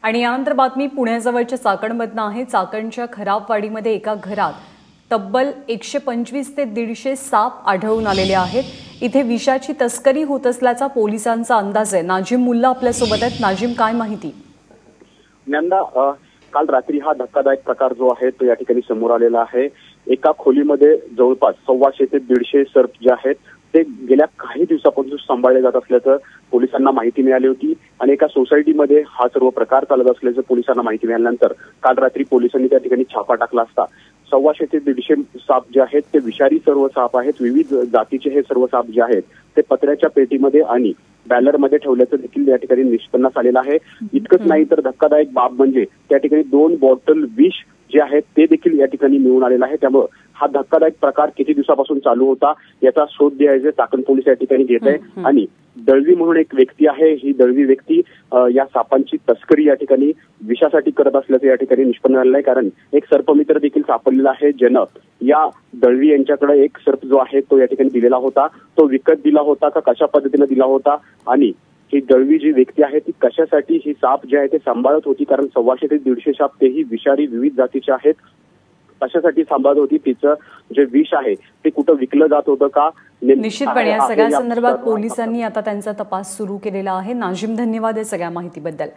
आणि यानंतर बातमी पुण्याजवळच्या चाकणमधनं आहे। चाकणच्या खराबवाडीमध्ये एका घरात तब्बल 125 ते 150 साप आढळून आलेले आहेत। इथे विषाची तस्करी होत असल्याचा पोलिसांचा अंदाज आहे। नाजिम मुल्ला आपल्या सोबत आहेत। नाजिम, काय माहिती? नंदा, काल रात्री हा धक्कादायक प्रकार जो आहे तो या ठिकाणी समोर आलेला आहे। एका खोलीमध्ये जवळपास 125 ते 150 सर्प जे आहेत ते गेल्या काही दिवसापासून सांभाळले जात असल्याचं पोलिसांना माहिती मिळाली होती आणि एका सोसायटीमध्ये हा सर्व प्रकार चालत असल्याचं पोलिसांना माहिती मिळाल्यानंतर काल रात्री पोलिसांनी त्या ठिकाणी छापा टाकला असता 125 ते 150 साप जे आहेत ते विषारी सर्व साप आहेत। विविध जातीचे हे सर्व साप जे आहेत ते पत्र्याच्या पेटीमध्ये आणि बॅलरमध्ये ठेवल्याचं देखील या ठिकाणी निष्पन्नास आलेलं आहे। इतकंच नाही तर धक्कादायक बाब म्हणजे त्या ठिकाणी 2 बॉटल विष जे आहेत ते देखील या ठिकाणी मिळून आलेला आहे। त्यामुळे हा धक्कादायक प्रकार किती दिवसापासून चालू होता याचा शोध घ्यायचे चाकण पोलीस या ठिकाणी घेत आहे। आणि दळवी म्हणून एक व्यक्ती आहे, ही दळवी व्यक्ती या सापांची तस्करी या ठिकाणी विषासाठी करत असल्याचं या ठिकाणी निष्पन्न झालेलं आहे। कारण एक सर्पमित्र देखील सापडलेला आहे ज्यानं या दळवी यांच्याकडे एक सर्प जो आहे तो या ठिकाणी दिलेला होता, तो विकत दिला होता का कशा पद्धतीने दिला होता आणि ही दळवी जी व्यक्ती आहे ती कशासाठी ही साप जे आहे ते सांभाळत होती, कारण 125 ते 150 साप तेही विषारी विविध जातीचे आहेत, कशासाठी सांभाळत होती, तिचं जे विष आहे ते कुठं विकलं जात होतं का? निश्चितपणे या सगळ्या संदर्भात पोलिसांनी आता त्यांचा तपास सुरू केलेला आहे। नाजिम, धन्यवाद या सगळ्या माहितीबद्दल।